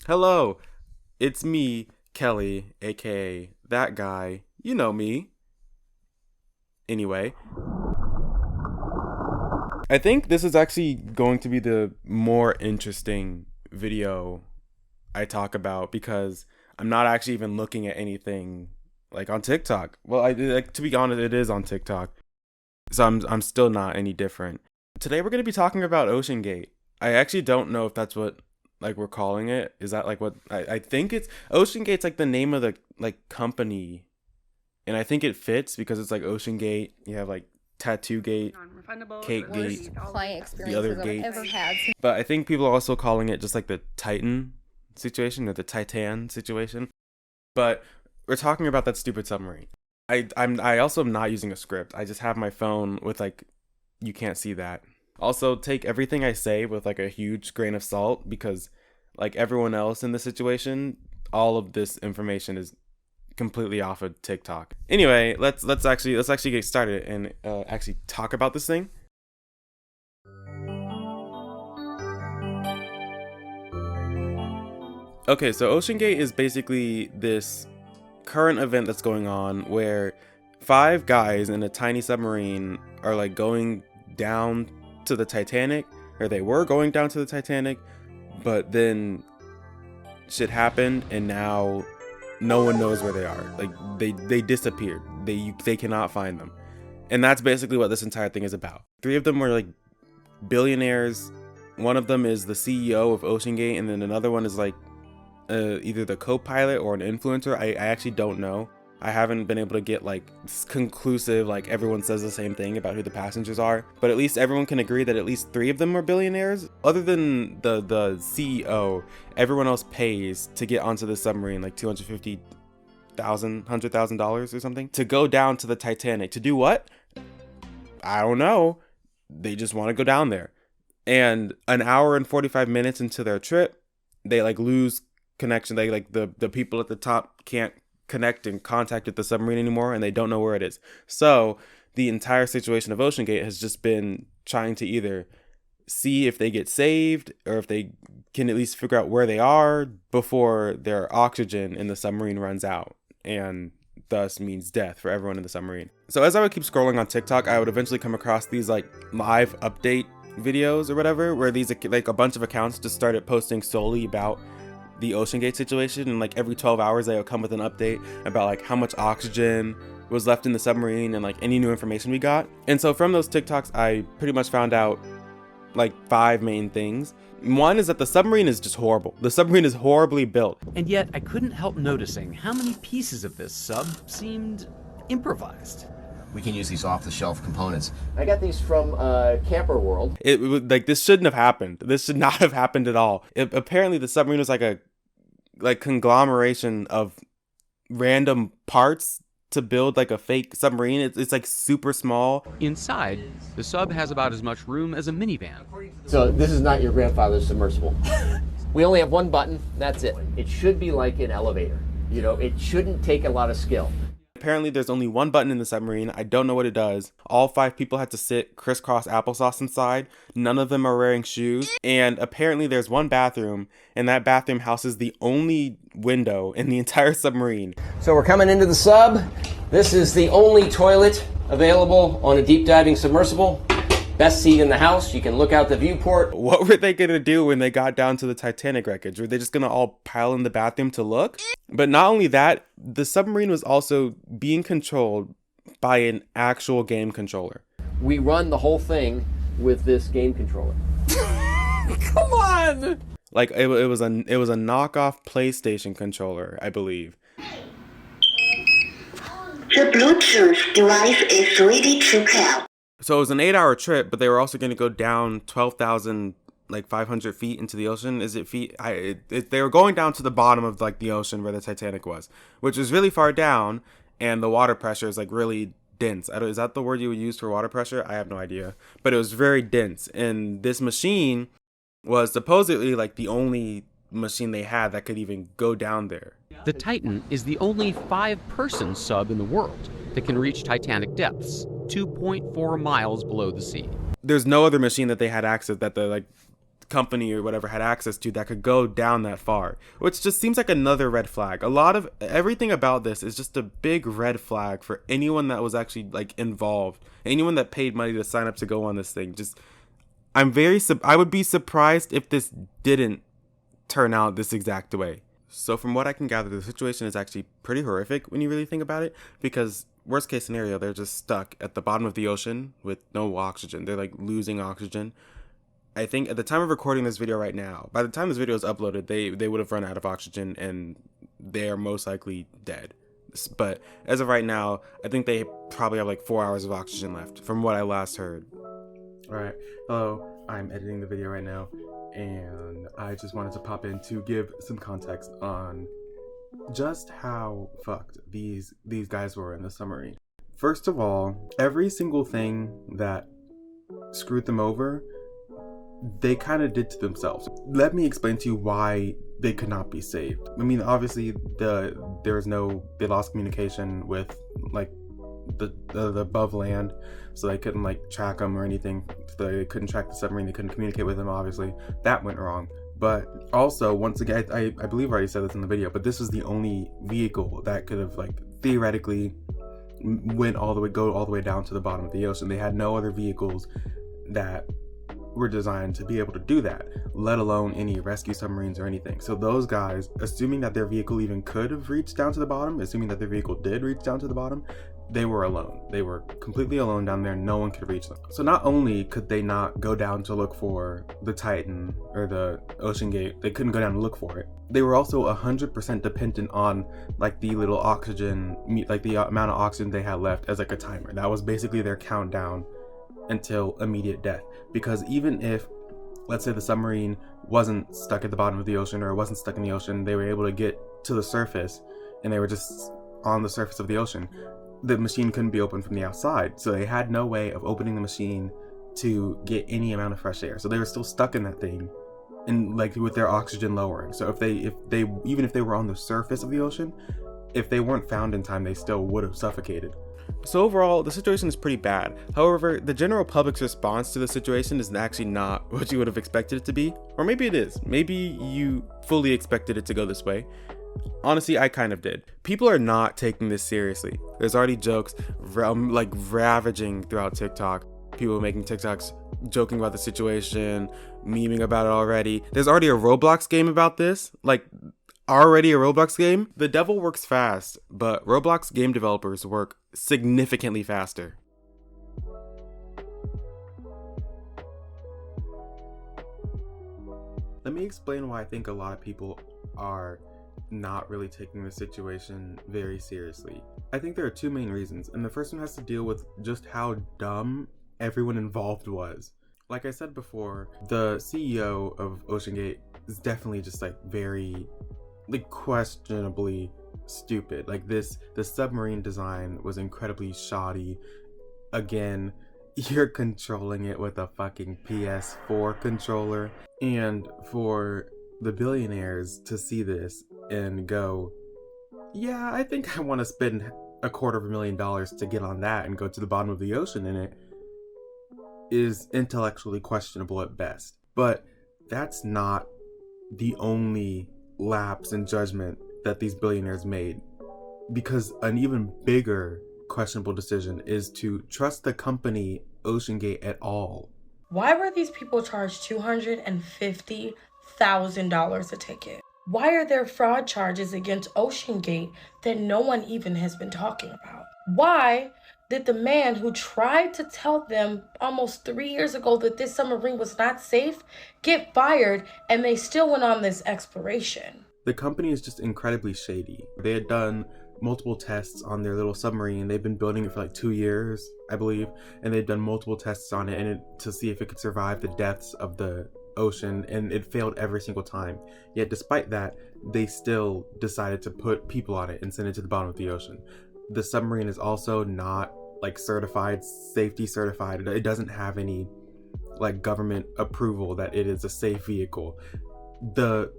Hello, it's me, Kelly, aka that guy. You know me. Anyway, I think this is actually going to be the more interesting video I talk about because I'm not actually even looking at anything like on TikTok. Well, to be honest, it is on TikTok, so I'm still not any different. Today we're going to be talking about Ocean Gate. I actually don't know if that's what like we're calling it. Is that like what I think it's Ocean Gate's like the name of the like company, and I think it fits because it's like Ocean Gate. You have like Tattoo Gate, Cake Gate, Client the other experiences I've gate. ever had. But I think people are also calling it just like the Titan situation or the Titan situation. But we're talking about that stupid submarine. I also am not using a script. I just have my phone with like you can't see that. Also, take everything I say with like a huge grain of salt because like everyone else in the situation, all of this information is completely off of TikTok. Anyway, let's actually get started and actually talk about this thing. Okay, so Ocean Gate is basically this current event that's going on where five guys in a tiny submarine are like going down to the Titanic, or they were going down to the Titanic, but then shit happened and now no one knows where they are. Like they disappeared. They cannot find them. And that's basically what this entire thing is about. Three of them were like billionaires. One of them is the CEO of Ocean Gate, and then another one is like either the co-pilot or an influencer. I actually don't know. I haven't been able to get like conclusive, like everyone says the same thing about who the passengers are, but at least everyone can agree that at least three of them are billionaires. Other than the CEO, everyone else pays to get onto the submarine, like $100,000 or something, to go down to the Titanic. To do what? I don't know. They just want to go down there. And an hour and 45 minutes into their trip, they like lose connection. They like the people at the top can't connect and contact with the submarine anymore, and they don't know where it is. So the entire situation of Ocean Gate has just been trying to either see if they get saved or if they can at least figure out where they are before their oxygen in the submarine runs out, and thus means death for everyone in the submarine. So as I would keep scrolling on TikTok, I would eventually come across these like live update videos or whatever, where these like a bunch of accounts just started posting solely about the Ocean Gate situation, and like every 12 hours they would come with an update about like how much oxygen was left in the submarine and like any new information we got. And so from those TikToks, I pretty much found out like five main things. One is that the submarine is just horrible. The submarine is horribly built. And yet I couldn't help noticing how many pieces of this sub seemed improvised. We can use these off-the-shelf components. I got these from Camper World. It would like this shouldn't have happened. This should not have happened at all. Apparently the submarine was like a conglomeration of random parts to build like a fake submarine. It's like super small. Inside, the sub has about as much room as a minivan. So this is not your grandfather's submersible. We only have one button, that's it. It should be like an elevator. You know, it shouldn't take a lot of skill. Apparently there's only one button in the submarine. I don't know what it does. All five people had to sit crisscross applesauce inside. None of them are wearing shoes. And apparently there's one bathroom, and that bathroom houses the only window in the entire submarine. So we're coming into the sub. This is the only toilet available on a deep diving submersible. Best seat in the house. You can look out the viewport. What were they gonna do when they got down to the Titanic wreckage? Were they just gonna all pile in the bathroom to look? But not only that, the submarine was also being controlled by an actual game controller. We run the whole thing with this game controller. Come on! Like it was a knockoff PlayStation controller, I believe. The Bluetooth device is ready to pair. So it was an 8-hour trip, but they were also going to go down 12,500 feet into the ocean. Is it feet? They were going down to the bottom of like the ocean where the Titanic was, which was really far down, and the water pressure is like really dense. Is that the word you would use for water pressure? I have no idea, but it was very dense. And this machine was supposedly like the only machine they had that could even go down there. The Titan is the only 5-person sub in the world that can reach Titanic depths, 2.4 miles below the sea. There's no other machine that they had access that the like company or whatever had access to that could go down that far, which just seems like another red flag. A lot of everything about this is just a big red flag for anyone that was actually like involved, anyone that paid money to sign up to go on this thing. Just I would be surprised if this didn't turn out this exact way. So from what I can gather, the situation is actually pretty horrific when you really think about it, because worst case scenario, they're just stuck at the bottom of the ocean with no oxygen. They're like losing oxygen. I think at the time of recording this video right now, by the time this video is uploaded, they would have run out of oxygen and they are most likely dead. But as of right now, I think they probably have like 4 hours of oxygen left from what I last heard. All right. Hello. I'm editing the video right now, and I just wanted to pop in to give some context on just how fucked these guys were in the submarine. First of all, every single thing that screwed them over, they kind of did to themselves. Let me explain to you why they could not be saved. I mean, obviously, they lost communication with like the above land, so they couldn't like track them or anything. So they couldn't track the submarine. They couldn't communicate with them. Obviously, that went wrong. But also, once again, I believe I already said this in the video, but this was the only vehicle that could have like theoretically go all the way down to the bottom of the ocean. They had no other vehicles that were designed to be able to do that, let alone any rescue submarines or anything. So those guys, assuming that their vehicle even could have reached down to the bottom, assuming that their vehicle did reach down to the bottom, they were alone. They were completely alone down there. No one could reach them. So not only could they not go down to look for the Titan or the Ocean Gate, they couldn't go down to look for it. They were also 100% dependent on like the little oxygen, like the amount of oxygen they had left as like a timer. That was basically their countdown until immediate death. Because even if, let's say, the submarine wasn't stuck at the bottom of the ocean or wasn't stuck in the ocean, they were able to get to the surface and they were just on the surface of the ocean, the machine couldn't be opened from the outside. So they had no way of opening the machine to get any amount of fresh air. So they were still stuck in that thing and like with their oxygen lowering. So if they even if they were on the surface of the ocean, if they weren't found in time, they still would have suffocated. So overall, the situation is pretty bad. However, the general public's response to the situation is actually not what you would have expected it to be. Or maybe it is. Maybe you fully expected it to go this way. Honestly, I kind of did. People are not taking this seriously. There's already jokes like ravaging throughout TikTok. People making TikToks joking about the situation, memeing about it already. There's already a Roblox game about this. Like, already a Roblox game? The devil works fast, but Roblox game developers work significantly faster. Let me explain why I think a lot of people are not really taking the situation very seriously. I think there are two main reasons, and the first one has to deal with just how dumb everyone involved was. Like I said before, the CEO of OceanGate is definitely just like very like questionably stupid. Like the submarine design was incredibly shoddy. Again, you're controlling it with a fucking PS4 controller, and for the billionaires to see this and go, yeah, I think I want to spend $250,000 to get on that and go to the bottom of the ocean in it, is intellectually questionable at best. But that's not the only lapse in judgment that these billionaires made, because an even bigger questionable decision is to trust the company OceanGate at all. Why were these people charged $250,000 a ticket? Why are there fraud charges against OceanGate that no one even has been talking about? Why did the man who tried to tell them almost 3 years ago that this submarine was not safe get fired, and they still went on this exploration? The company is just incredibly shady. They had done multiple tests on their little submarine. They've been building it for like 2 years, I believe, and they've done multiple tests on it to see if it could survive the depths of the ocean, and it failed every single time. Yet despite that, they still decided to put people on it and send it to the bottom of the ocean. The submarine is also not like safety certified. It doesn't have any like government approval that it is a safe vehicle. The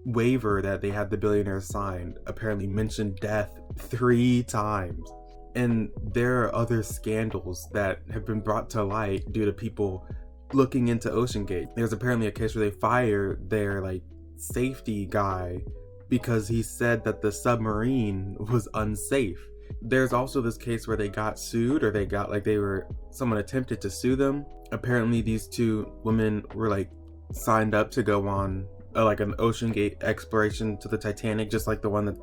waiver that they had the billionaires signed apparently mentioned death 3 times. And there are other scandals that have been brought to light due to people looking into OceanGate. There's apparently a case where they fired their like safety guy because he said that the submarine was unsafe. There's also this case where they got sued, or someone attempted to sue them. Apparently these two women were like signed up to go on like an OceanGate exploration to the Titanic, just like the one that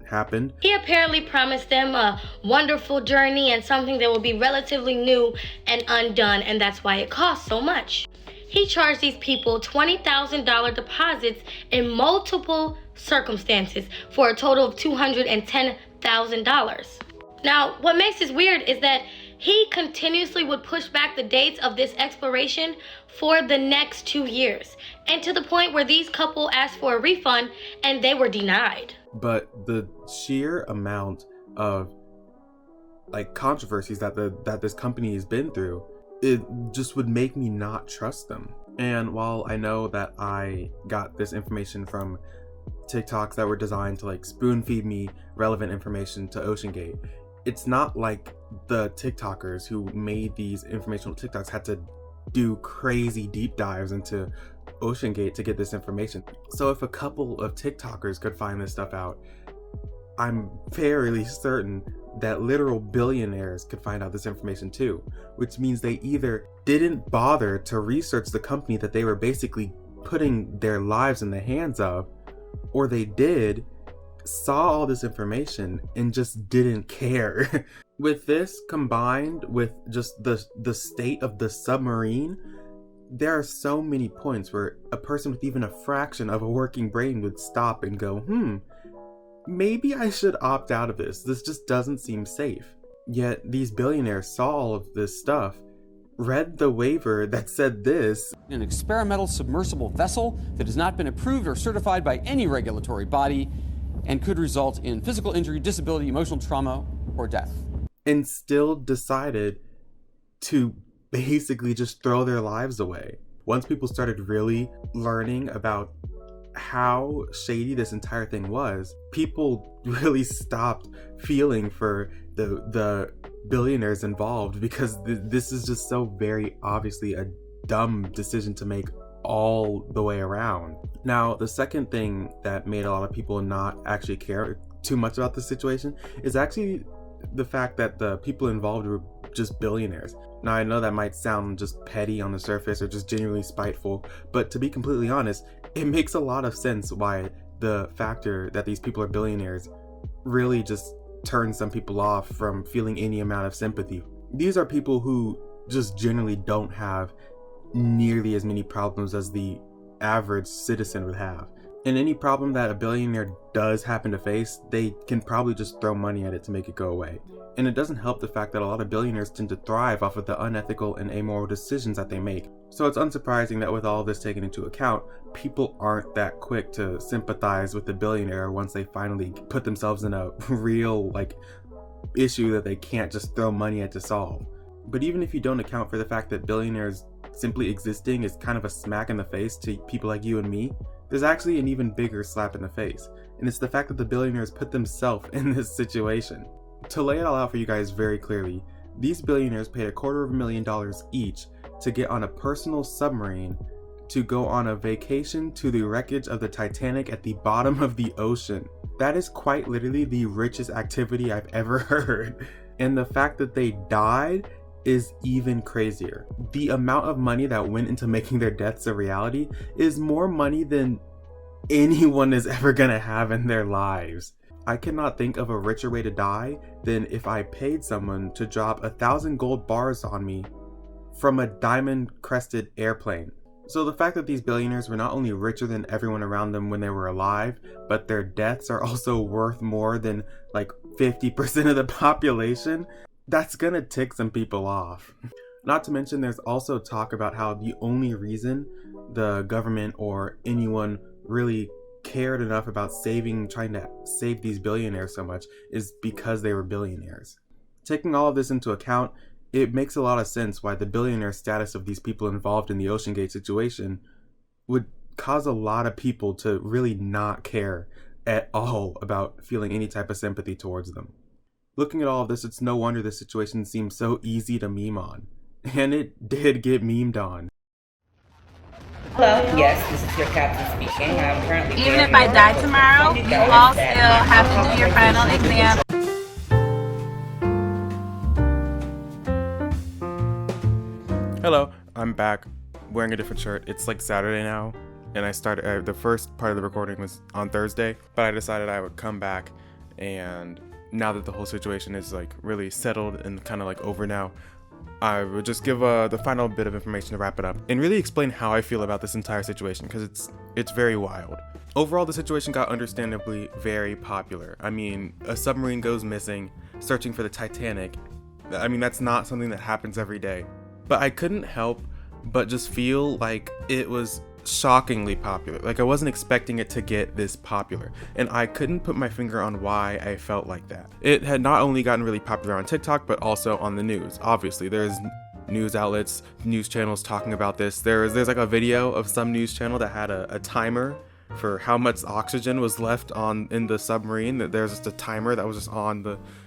happened. He apparently promised them a wonderful journey and something that will be relatively new and undone, and that's why it costs so much. He charged these people $20,000 deposits in multiple circumstances for a total of $210,000. Now, what makes this weird is that he continuously would push back the dates of this exploration for the next 2 years, and to the point where these couple asked for a refund and they were denied. But the sheer amount of like controversies that this company has been through, it just would make me not trust them. And while I know that I got this information from TikToks that were designed to like spoon feed me relevant information to OceanGate, it's not like the TikTokers who made these informational TikToks had to do crazy deep dives into OceanGate to get this information. So if a couple of TikTokers could find this stuff out, I'm fairly certain that literal billionaires could find out this information too, which means they either didn't bother to research the company that they were basically putting their lives in the hands of, or they did, saw all this information and just didn't care. With this combined with just the state of the submarine, there are so many points where a person with even a fraction of a working brain would stop and go, maybe I should opt out of this. This just doesn't seem safe. Yet these billionaires saw all of this stuff, read the waiver that said this: an experimental submersible vessel that has not been approved or certified by any regulatory body and could result in physical injury, disability, emotional trauma, or death. And still decided to basically just throw their lives away. Once people started really learning about how shady this entire thing was, people really stopped feeling for the billionaires involved, because this is just so very obviously a dumb decision to make all the way around. Now, the second thing that made a lot of people not actually care too much about the situation is actually the fact that the people involved were just billionaires. Now, I know that might sound just petty on the surface or just genuinely spiteful, but to be completely honest, it makes a lot of sense why the factor that these people are billionaires really just turns some people off from feeling any amount of sympathy. These are people who just generally don't have nearly as many problems as the average citizen would have. And any problem that a billionaire does happen to face, they can probably just throw money at it to make it go away. And it doesn't help the fact that a lot of billionaires tend to thrive off of the unethical and amoral decisions that they make. So it's unsurprising that with all this taken into account, people aren't that quick to sympathize with the billionaire once they finally put themselves in a real issue that they can't just throw money at to solve. But even if you don't account for the fact that billionaires simply existing is kind of a smack in the face to people like you and me, there's actually an even bigger slap in the face, and it's the fact that the billionaires put themselves in this situation. To lay it all out for you guys very clearly, these billionaires paid $250,000 each to get on a personal submarine to go on a vacation to the wreckage of the Titanic at the bottom of the ocean. That is quite literally the richest activity I've ever heard. And the fact that they died is even crazier. The amount of money that went into making their deaths a reality is more money than anyone is ever gonna have in their lives. I cannot think of a richer way to die than if I paid someone to drop 1,000 gold bars on me from a diamond-crested airplane. So the fact that these billionaires were not only richer than everyone around them when they were alive, but their deaths are also worth more than 50% of the population, that's gonna tick some people off. Not to mention there's also talk about how the only reason the government or anyone really cared enough about trying to save these billionaires so much is because they were billionaires. Taking all of this into account, it makes a lot of sense why the billionaire status of these people involved in the OceanGate situation would cause a lot of people to really not care at all about feeling any type of sympathy towards them. Looking at all of this, it's no wonder this situation seems so easy to meme on. And it did get memed on. Hello, yes, this is your captain speaking. I'm currently Even if I die tomorrow, you all still have to do your final exam. Hello, I'm back wearing a different shirt. It's like Saturday now, and I started the first part of the recording was on Thursday, but I decided I would come back, and now that the whole situation is like really settled and kind of like over now, I would just give the final bit of information to wrap it up and really explain how I feel about this entire situation, because it's very wild. Overall, the situation got understandably very popular. I mean, a submarine goes missing, searching for the Titanic. I mean, that's not something that happens every day. But I couldn't help but just feel like it was shockingly popular. Like I wasn't expecting it to get this popular, and I couldn't put my finger on why I felt like that. It had not only gotten really popular on TikTok, but also on the news. Obviously, there's news outlets, news channels talking about this. There's like a video of some news channel that had a timer for how much oxygen was left in the submarine. That there's just a timer that was just on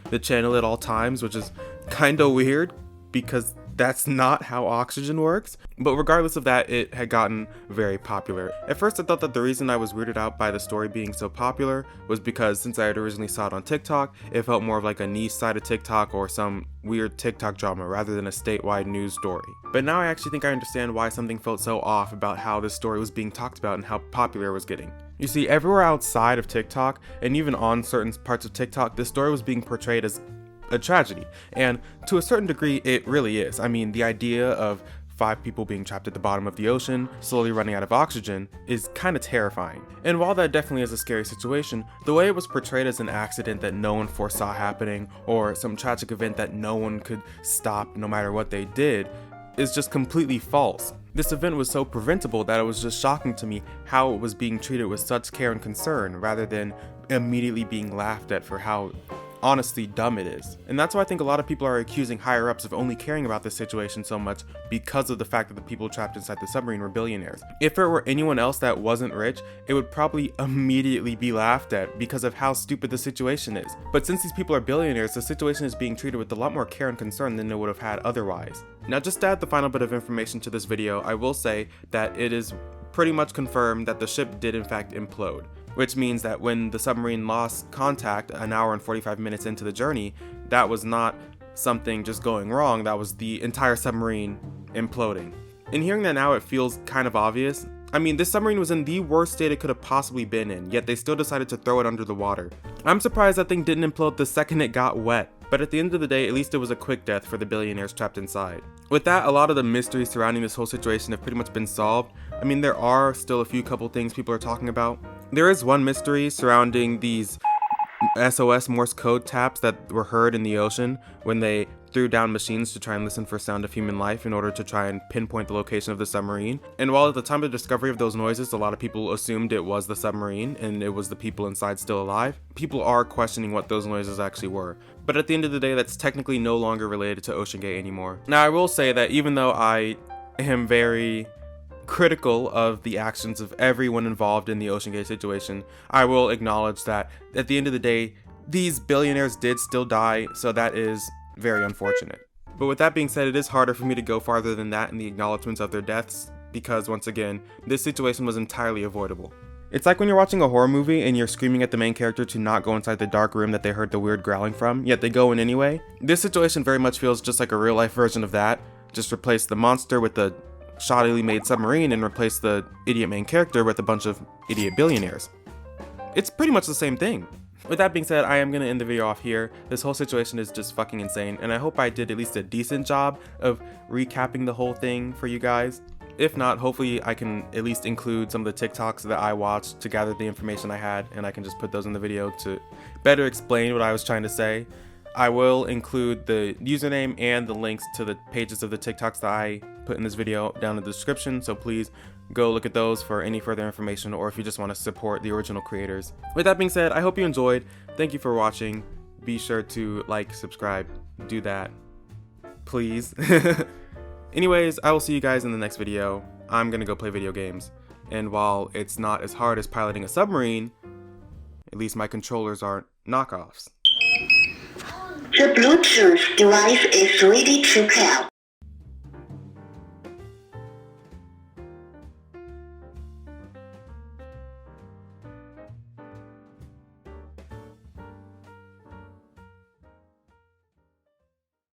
the channel at all times, which is kind of weird because that's not how oxygen works. But regardless of that, it had gotten very popular. At first I thought that the reason I was weirded out by the story being so popular was because since I had originally saw it on TikTok, it felt more of like a niche side of TikTok or some weird TikTok drama rather than a statewide news story. But now I actually think I understand why something felt so off about how this story was being talked about and how popular it was getting. You see, everywhere outside of TikTok, and even on certain parts of TikTok, this story was being portrayed as a tragedy, and to a certain degree it really is. I mean, the idea of 5 people being trapped at the bottom of the ocean, slowly running out of oxygen, is kind of terrifying. And while that definitely is a scary situation, the way it was portrayed as an accident that no one foresaw happening, or some tragic event that no one could stop no matter what they did, is just completely false. This event was so preventable that it was just shocking to me how it was being treated with such care and concern, rather than immediately being laughed at for how honestly dumb it is. And that's why I think a lot of people are accusing higher ups of only caring about this situation so much because of the fact that the people trapped inside the submarine were billionaires. If it were anyone else that wasn't rich, it would probably immediately be laughed at because of how stupid the situation is. But since these people are billionaires, the situation is being treated with a lot more care and concern than it would have had otherwise. Now, just to add the final bit of information to this video, I will say that it is pretty much confirmed that the ship did in fact implode, which means that when the submarine lost contact an hour and 45 minutes into the journey, that was not something just going wrong, that was the entire submarine imploding. In hearing that now, it feels kind of obvious. I mean, this submarine was in the worst state it could have possibly been in, yet they still decided to throw it under the water. I'm surprised that thing didn't implode the second it got wet. But at the end of the day, at least it was a quick death for the billionaires trapped inside. With that, a lot of the mysteries surrounding this whole situation have pretty much been solved. I mean, there are still a couple things people are talking about. There is one mystery surrounding these SOS Morse code taps that were heard in the ocean when they threw down machines to try and listen for sound of human life in order to try and pinpoint the location of the submarine. And while at the time of the discovery of those noises, a lot of people assumed it was the submarine and it was the people inside still alive, people are questioning what those noises actually were. But at the end of the day, that's technically no longer related to OceanGate anymore. Now, I will say that even though I am very critical of the actions of everyone involved in the OceanGate situation, I will acknowledge that at the end of the day, these billionaires did still die, so that is very unfortunate. But with that being said, it is harder for me to go farther than that in the acknowledgements of their deaths, because once again, this situation was entirely avoidable. It's like when you're watching a horror movie and you're screaming at the main character to not go inside the dark room that they heard the weird growling from, yet they go in anyway. This situation very much feels just like a real life version of that. Just replace the monster with the shoddily made submarine and replace the idiot main character with a bunch of idiot billionaires. It's pretty much the same thing. With that being said, I am going to end the video off here. This whole situation is just fucking insane, and I hope I did at least a decent job of recapping the whole thing for you guys. If not, hopefully I can at least include some of the TikToks that I watched to gather the information I had, and I can just put those in the video to better explain what I was trying to say. I will include the username and the links to the pages of the TikToks that I put in this video down in the description, so please go look at those for any further information, or if you just want to support the original creators. With that being said, I hope you enjoyed. Thank you for watching. Be sure to like, subscribe, do that, please. Anyways, I will see you guys in the next video. I'm gonna go play video games, and while it's not as hard as piloting a submarine, at least my controllers aren't knockoffs. The Bluetooth device is ready to pair.